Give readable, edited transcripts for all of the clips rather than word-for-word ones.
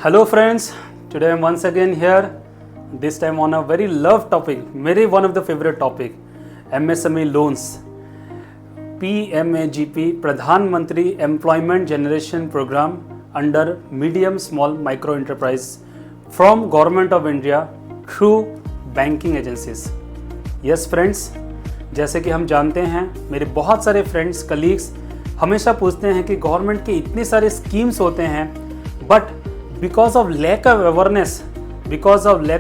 Hello friends, today I'm once again here, this time on a very loved topic, very one of the favorite topic, MSME loans. PMAGP, Pradhan Employment Generation Program under Medium Small Micro Enterprise from Government of India through banking agencies. Yes friends, जैसे कि हम जानते हैं, मेरे बहुत सारे friends, colleagues हमेशा पूछते हैं कि गवर्नमेंट के इतने सारे स्कीम्स होते हैं, but because of lack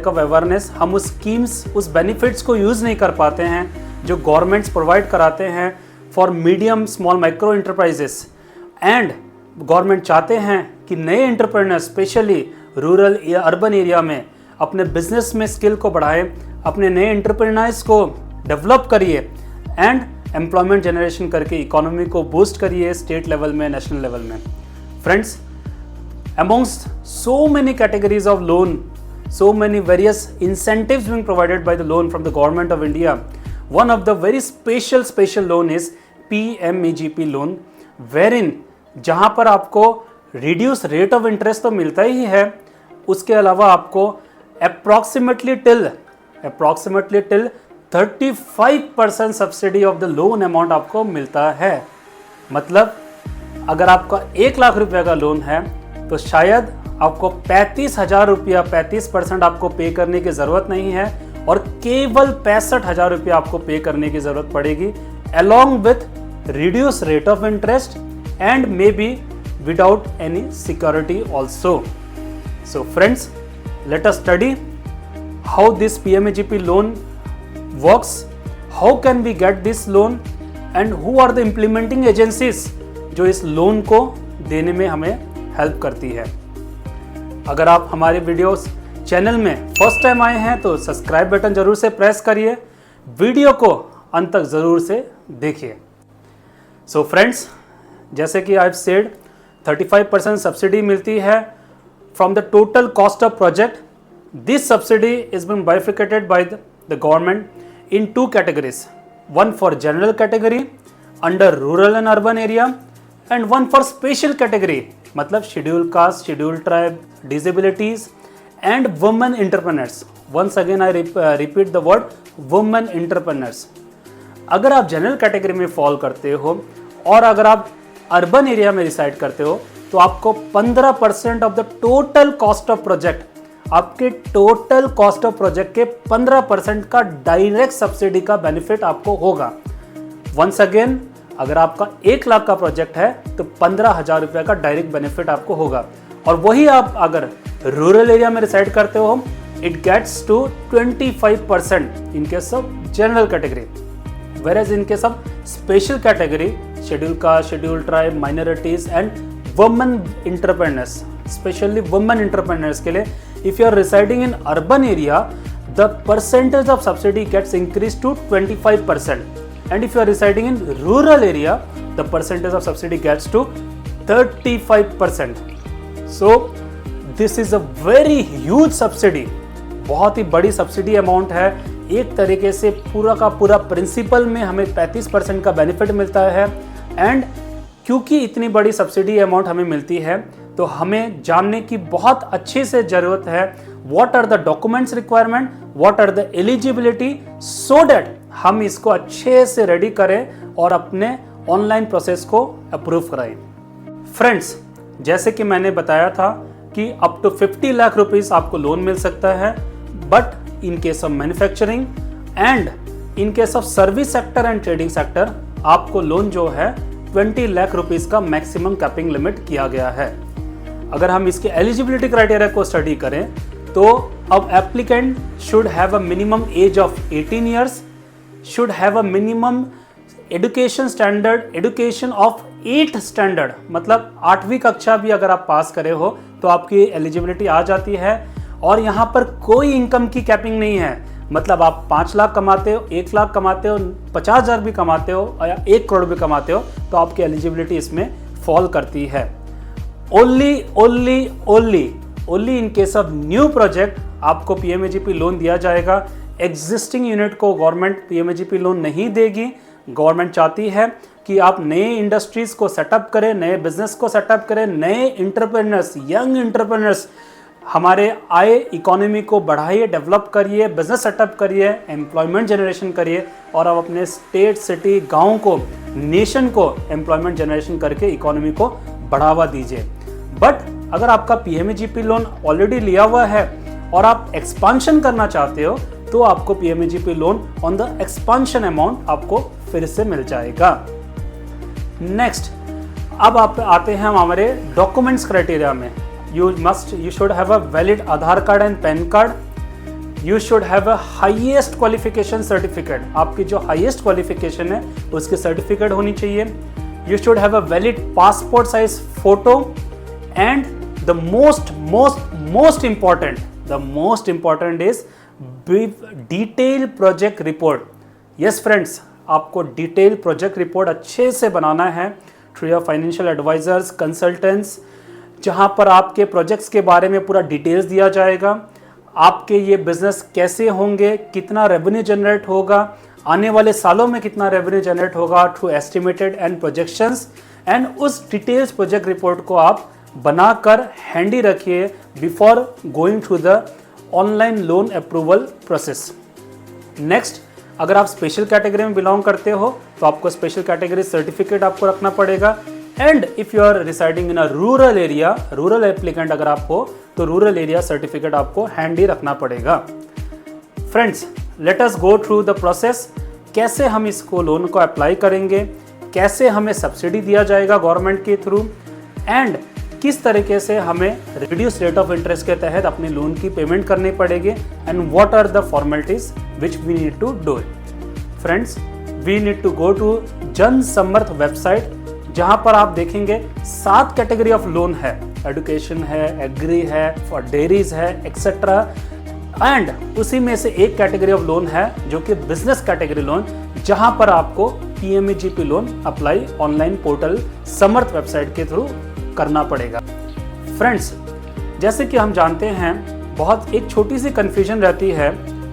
of awareness हम उस स्कीम्स, उस बेनिफिट्स को यूज़ नहीं कर पाते हैं जो गवर्नमेंट्स प्रोवाइड कराते हैं for medium small micro enterprises. And government चाहते हैं कि नए एंटरप्रेन्योर्स स्पेशली रूरल या अर्बन एरिया में अपने बिजनेस में स्किल को बढ़ाएं, अपने नए एंटरप्रेन्योर्स को डेवलप करिए एंड एम्प्लॉयमेंट जनरेशन करके इकोनॉमी को बूस्ट करिए स्टेट लेवल में, नेशनल लेवल में। Friends, amongst so many categories of loan, so many various incentives being provided by the loan from the government of India, one of the very special loan is PMAGP loan, wherein जहां पर आपको reduce rate of interest तो मिलता ही है, उसके अलावा आपको approximately till 35% subsidy of the loan amount आपको मिलता है। मतलब अगर आपका 1 लाख रुपए का लोन है तो शायद आपको 35,000 रुपया 35% आपको पे करने की ज़रूरत नहीं है और केवल 65,000 रुपया आपको पे करने की ज़रूरत पड़ेगी, along with reduced rate of interest and maybe without any security also. So friends, let us study how this PMAGP loan works, how can we get this loan and who are the implementing agencies जो इस loan को देने में हमें help करती है। अगर आप हमारे वीडियोस चैनल में फर्स्ट टाइम आए हैं तो सब्सक्राइब बटन जरूर से प्रेस करिए, वीडियो को अंत तक जरूर से देखिए। सो फ्रेंड्स, जैसे कि आई हैव सेड 35% सब्सिडी मिलती है from the total cost of project. This subsidy is been bifurcated by the government in 2 categories, one for general category under rural and urban area and one for special category, मतलब scheduled caste, scheduled tribe, disabilities and women entrepreneurs. Once again I repeat the word women entrepreneurs. अगर आप general category में fall करते हो और अगर आप urban area में रिसाइड करते हो तो आपको 15% of the total cost of project, आपके टोटल कॉस्ट ऑफ प्रोजेक्ट के 15% का डायरेक्ट सब्सिडी का बेनिफिट आपको होगा। वंस अगेन, अगर आपका 1 लाख का प्रोजेक्ट है तो 15,000 रुपये का डायरेक्ट बेनिफिट आपको होगा और वही आप अगर रूरल एरिया में रिसाइड करते हो, it gets to 25% in case of general category, where in case of special category, schedule caste, schedule tribe, minorities and women entrepreneurs, specially women entrepreneurs के लिए if you are residing in urban area, the percentage of subsidy gets increased to 25%, and if you are residing in rural area, the percentage of subsidy gets to 35%. So this is a very huge subsidy, बहुत ही बड़ी subsidy amount है। एक तरीके से पूरा का पूरा principal में हमें 35% का बेनिफिट मिलता है। एंड क्योंकि इतनी बड़ी सब्सिडी अमाउंट हमें मिलती है तो हमें जानने की बहुत अच्छे से ज़रूरत है what are the documents requirement, what are the eligibility, so that हम इसको अच्छे से रेडी करें और अपने ऑनलाइन प्रोसेस को अप्रूव कराएं। फ्रेंड्स, जैसे कि मैंने बताया था कि अप टू 50 लाख रुपीस आपको लोन मिल सकता है, but in case of manufacturing and in case of service sector and trading sector आपको लोन जो है 20 लाख रुपीस का मैक्सिमम कैपिंग लिमिट किया गया है। अगर हम इसके एलिजिबिलिटी क्राइटेरिया को स्टडी करें तो अब applicant should have a minimum age of 18 years, should have a minimum education standard, education of 8th standard, मतलब 8वीं कक्षा भी अगर आप पास करे हो तो आपकी एलिजिबिलिटी आ जाती है। और यहाँ पर कोई इनकम की कैपिंग नहीं है, मतलब आप 5 लाख कमाते हो, 1 लाख कमाते हो, 50,000 भी कमाते हो या 1 करोड़ भी कमाते हो तो आपकी एलिजिबिलिटी इसमें फॉल करती है। Only in case of new project आपको PMAGP लोन दिया जाएगा। एग्जिस्टिंग यूनिट को गवर्नमेंट PMAGP लोन नहीं देगी। गवर्नमेंट चाहती है कि आप नए इंडस्ट्रीज़ को सेटअप करें, नए बिजनेस को सेटअप करें, नए इंटरप्रेन्योर्स, यंग इंटरप्रेन्योर्स हमारे आय इकोनॉमी को बढ़ाइए, डेवलप करिए, बिजनेस सेटअप करिए, एम्प्लॉयमेंट जनरेशन करिए और आप अपने स्टेट, सिटी, गांव को, नेशन को एम्प्लॉयमेंट जनरेशन करके इकोनॉमी को बढ़ावा दीजिए। बट अगर आपका पीएमएजीपी लोन ऑलरेडी लिया हुआ है और आप एक्सपांशन करना चाहते हो तो आपको PMAGP loan on the expansion amount आपको फिर से मिल जाएगा। नेक्स्ट, अब आप आते हैं हमारे डॉक्यूमेंट्स क्राइटेरिया में। You should have a valid Aadhaar card and PAN card. You should have a highest qualification certificate. आपकी जो highest qualification है उसकी certificate होनी चाहिए। You should have a valid passport size photo and the most important is detailed project report. Yes friends, आपको detailed project report अच्छे से बनाना है through your financial advisors, consultants, जहाँ पर आपके प्रोजेक्ट्स के बारे में पूरा डिटेल्स दिया जाएगा। आपके ये बिजनेस कैसे होंगे, कितना रेवेन्यू जनरेट होगा, आने वाले सालों में कितना रेवेन्यू जनरेट होगा through estimated and projections, and उस डिटेल्स प्रोजेक्ट रिपोर्ट को आप बनाकर हैंडी रखिए before going through the online loan approval process. Next, अगर आप स्पेशल कैटेगरी में बिलोंग करते हो तो आपको स्पेशल कैटेगरी सर्टिफिकेट आपको रखना पड़ेगा। And if you are residing in a rural area, rural applicant अगर आप हो तो रूरल एरिया सर्टिफिकेट आपको हैंडी रखना पड़ेगा। Friends, let us go through the process. कैसे हम इसको लोन को अप्लाई करेंगे, कैसे हमें सब्सिडी दिया जाएगा गवर्नमेंट के थ्रू, एंड किस तरीके से हमें रिड्यूस रेट ऑफ इंटरेस्ट के तहत अपने लोन की पेमेंट करनी पड़ेगी, and what are the formalities which we need to do. Friends, we need to go to Jan Samarth website, जहां पर आप देखेंगे 7 कैटेगरी ऑफ लोन है, एजुकेशन है, एग्री है, फॉर डेयरीज है, एक्सेट्रा, एंड उसी में से एक कैटेगरी ऑफ लोन है जो कि बिजनेस कैटेगरी लोन, जहां पर आपको PMAGP loan apply online portal समर्थ वेबसाइट के थ्रू करना पड़ेगा। फ्रेंड्स, जैसे कि हम जानते हैं बहुत एक छोटी सी कंफ्यूजन रहती है,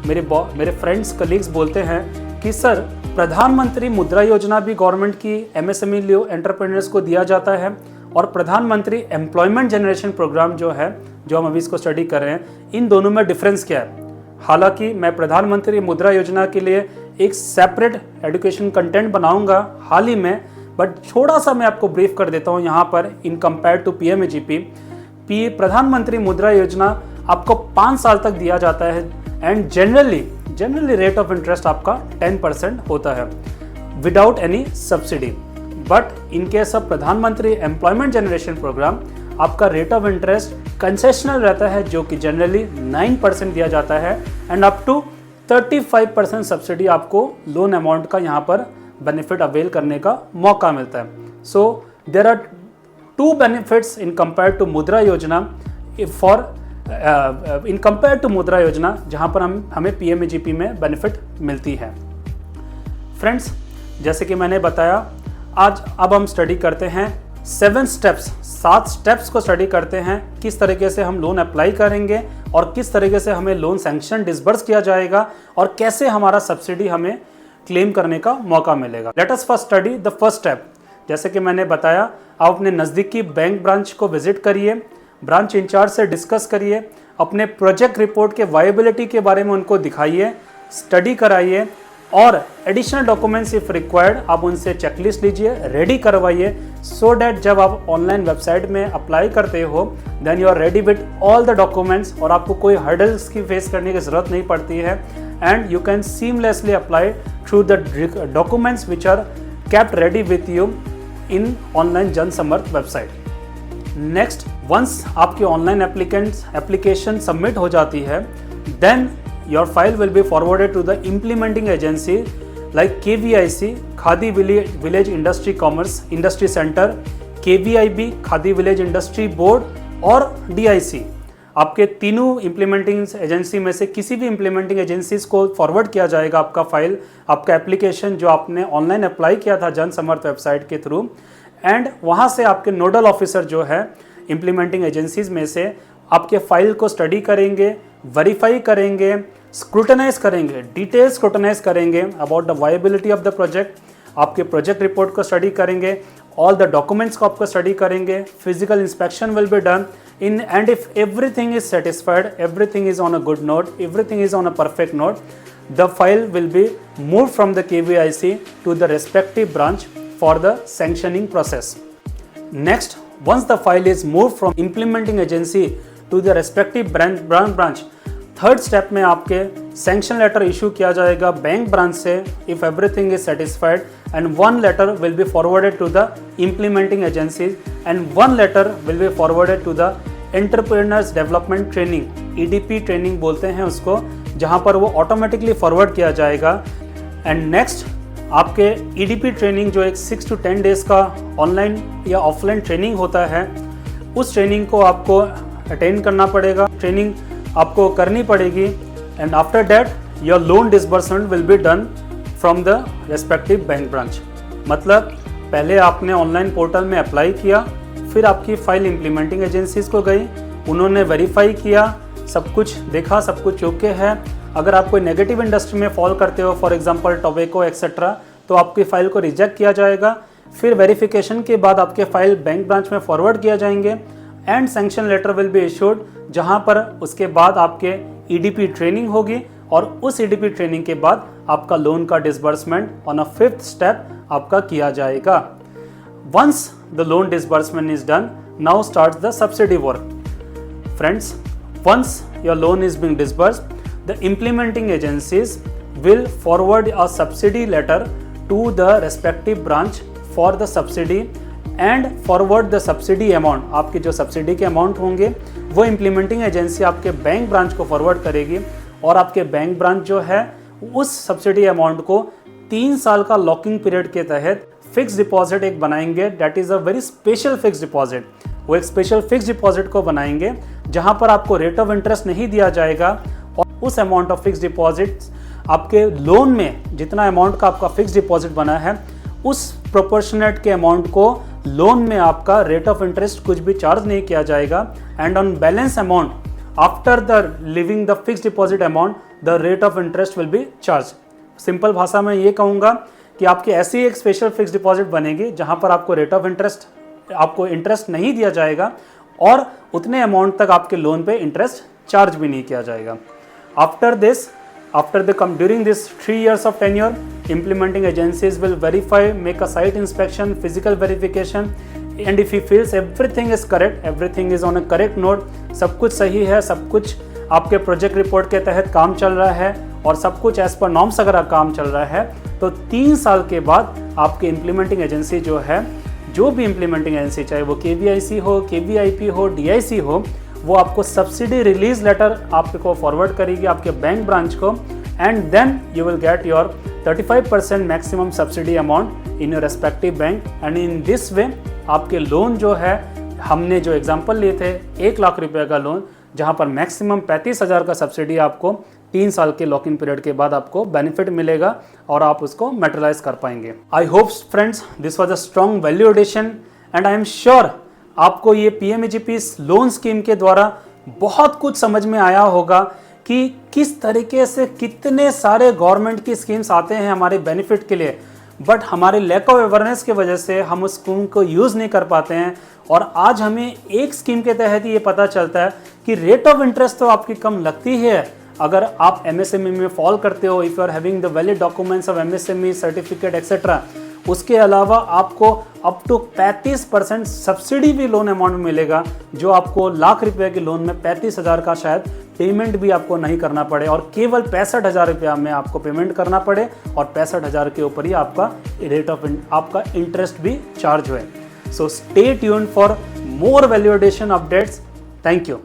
मेरे फ्रेंड्स कलीग्स बोलते हैं कि सर प्रधानमंत्री मुद्रा योजना भी गवर्नमेंट की एमएसएमई एंटरप्रेन्योर्स को दिया जाता है और प्रधानमंत्री एम्प्लॉयमेंट जनरेशन प्रोग्राम जो है, जो हम अभी इसको स्टडी कर रहे हैं, इन दोनों में डिफरेंस क्या है। हालांकि मैं प्रधानमंत्री मुद्रा योजना के लिए एक सेपरेट एजुकेशन कंटेंट बनाऊंगा हाल ही में, बट थोड़ा सा मैं आपको ब्रीफ कर देता हूं यहाँ पर इन कंपेयर टू पीएमएजीपी। प्रधानमंत्री मुद्रा योजना आपको 5 साल तक दिया जाता है and generally rate of interest आपका 10% होता है without any subsidy. But in case of प्रधानमंत्री एम्प्लॉयमेंट जनरेशन प्रोग्राम आपका रेट ऑफ इंटरेस्ट कंसेशनल रहता है, जो कि जनरली 9% दिया जाता है एंड अप टू 35% सब्सिडी आपको लोन अमाउंट का यहाँ पर बेनिफिट अवेल करने का मौका मिलता है। So there are 2 benefits in compare to Mudra Yojana मुद्रा योजना, जहां पर हमें पीएमएजीपी में बेनिफिट मिलती है। फ्रेंड्स, जैसे कि मैंने बताया, अब हम स्टडी करते हैं 7 स्टेप्स को स्टडी करते हैं, किस तरीके से हम लोन अप्लाई करेंगे और किस तरीके से हमें लोन सैंक्शन डिसबर्स किया जाएगा और कैसे हमारा सब्सिडी हमें क्लेम करने का मौका मिलेगा। Let us first study the first step. जैसे कि मैंने बताया, आप अपने नज़दीकी बैंक ब्रांच को विजिट करिए, ब्रांच इंचार्ज से डिस्कस करिए, अपने प्रोजेक्ट रिपोर्ट के वायबिलिटी के बारे में उनको दिखाइए, स्टडी कराइए और एडिशनल डॉक्यूमेंट्स इफ रिक्वायर्ड आप उनसे चेकलिस्ट लीजिए, रेडी करवाइए, सो डैट जब आप ऑनलाइन वेबसाइट में अप्लाई करते हो then you are ready with all the documents और आपको कोई हर्डल्स की फेस करने की ज़रूरत नहीं पड़ती है and you can seamlessly apply through the documents which are kept ready with you in online Jan Samarth website. Next, once आपकी ऑनलाइन एप्लीकेशन सबमिट हो जाती है, then your file will be forwarded to the implementing agency like KVIC, Khadi village industry commerce industry centre, KVIB, Khadi village industry board और DIC। आपके तीनों implementing agency में से किसी भी इम्प्लीमेंटिंग एजेंसीज को फॉरवर्ड किया जाएगा आपका फाइल, आपका एप्लीकेशन जो आपने ऑनलाइन अप्लाई किया था जन समर्थ वेबसाइट के थ्रू, एंड वहाँ से आपके नोडल ऑफिसर जो है इम्प्लीमेंटिंग एजेंसीज में से आपके फाइल को स्टडी करेंगे, वेरीफाई करेंगे, स्क्रूटनाइज करेंगे, डिटेल स्क्रूटनाइज करेंगे about the viability of the project, आपके प्रोजेक्ट रिपोर्ट को स्टडी करेंगे, ऑल द डॉक्यूमेंट्स को आपको स्टडी करेंगे, physical inspection will be done in, and if everything is satisfied, everything is on a good note, everything is on a perfect note, the file will be moved from the KVIC to the respective branch for the sanctioning process. Next, once the file is moved from implementing agency to the respective branch, third step में आपके sanction letter issue किया जाएगा bank branch से if everything is satisfied, and one letter will be forwarded to the implementing agencies and one letter will be forwarded to the entrepreneurs development training, EDP training बोलते हैं उसको, जहां पर वो automatically forward किया जाएगा। And next आपके EDP training जो एक 6 to 10 डेज का ऑनलाइन या ऑफलाइन ट्रेनिंग होता है, उस ट्रेनिंग को आपको अटेंड करना पड़ेगा, ट्रेनिंग आपको करनी पड़ेगी, and after that your loan disbursement will be done from the respective bank branch. मतलब पहले आपने ऑनलाइन पोर्टल में अप्लाई किया, फिर आपकी फाइल इम्प्लीमेंटिंग एजेंसीज को गई, उन्होंने वेरीफाई किया, सब कुछ देखा, सब कुछ ओके है। अगर आप कोई नेगेटिव इंडस्ट्री में फॉल करते हो, फॉर एग्जांपल टोबैको एक्सेट्रा, तो आपकी फाइल को रिजेक्ट किया जाएगा। फिर वेरिफिकेशन के बाद आपके फाइल बैंक ब्रांच में फॉरवर्ड किया जाएंगे and sanction letter will be issued, जहां पर उसके बाद आपके EDP ट्रेनिंग होगी और उस EDP ट्रेनिंग के बाद आपका लोन का disbursement on a 5th step आपका किया जाएगा। Once the loan disbursement is done, now starts the subsidy work. Friends, once your loan is being disbursed, the implementing agencies will forward a subsidy letter to the respective branch for the subsidy and forward the subsidy amount. आपके जो subsidy के amount होंगे वो implementing agency आपके bank branch को forward करेगी और आपके बैंक ब्रांच जो है उस सब्सिडी अमाउंट को 3 साल का लॉकिंग पीरियड के तहत फिक्स डिपॉजिट एक बनाएंगे, that is a very special fix deposit. वो एक स्पेशल फिक्स डिपॉजिट को बनाएंगे जहां पर आपको रेट ऑफ इंटरेस्ट नहीं दिया जाएगा और उस अमाउंट ऑफ फिक्स डिपॉजिट आपके लोन में जितना अमाउंट का आपका फिक्स डिपॉजिट बना है उस प्रोपोर्शनेट के अमाउंट को लोन में आपका रेट ऑफ इंटरेस्ट कुछ भी चार्ज नहीं किया जाएगा, and on balance amount after the living the fix deposit amount the rate of interest will be charge. Simple भाषा में ये कहूँगा कि आपकी ऐसी एक स्पेशल फिक्स डिपॉजिट बनेगी जहां पर आपको रेट ऑफ इंटरेस्ट, आपको इंटरेस्ट नहीं दिया जाएगा और उतने अमाउंट तक आपके लोन पे इंटरेस्ट चार्ज भी नहीं किया जाएगा। After this, during this 3 years of tenure, implementing agencies will verify, make a site inspection, physical verification, and if he feels everything is correct, everything is on a correct note, सब कुछ सही है, सब कुछ आपके प्रोजेक्ट रिपोर्ट के तहत काम चल रहा है और सब कुछ एज पर नॉर्म्स अगर काम चल रहा है, तो 3 साल के बाद आपकी इम्प्लीमेंटिंग एजेंसी जो है, जो भी इम्प्लीमेंटिंग एजेंसी चाहे वो KVIC हो, KVIP हो, DIC हो, वो आपको सब्सिडी रिलीज लेटर आपको फॉरवर्ड करेगी आपके बैंक ब्रांच को, and then you will get your 35% maximum subsidy amount in your respective bank. And in this way आपके लोन जो है, हमने जो एग्जांपल लिए थे 1 लाख रुपए का लोन, जहां पर मैक्सिमम 35,000 का सब्सिडी आपको 3 साल के लॉक इन पीरियड के बाद आपको बेनिफिट मिलेगा और आप उसको मैटेरियलाइज कर पाएंगे। I hope friends this was a strong value addition, and I am sure आपको ये PMAGP लोन स्कीम के द्वारा बहुत कुछ समझ में आया होगा कि किस तरीके से कितने सारे गवर्नमेंट की स्कीम्स आते हैं हमारे बेनिफिट के लिए, बट हमारे लैक ऑफ अवेयरनेस की वजह से हम उस स्कीम को यूज़ नहीं कर पाते हैं। और आज हमें एक स्कीम के तहत ये पता चलता है कि रेट ऑफ इंटरेस्ट तो आपकी कम लगती है अगर आप MSME में फॉल करते हो, if you are having the valid documents of MSME certificate etcetera. उसके अलावा आपको अप टू 35% सब्सिडी भी लोन अमाउंट में मिलेगा, जो आपको लाख रुपए के लोन में 35,000 का शायद पेमेंट भी आपको नहीं करना पड़े और केवल 65,000 रुपया में आपको पेमेंट करना पड़े और 65,000 के ऊपर ही आपका रेट ऑफ आपका इंटरेस्ट भी चार्ज हुए। So stay tuned for more value addition updates. Thank you.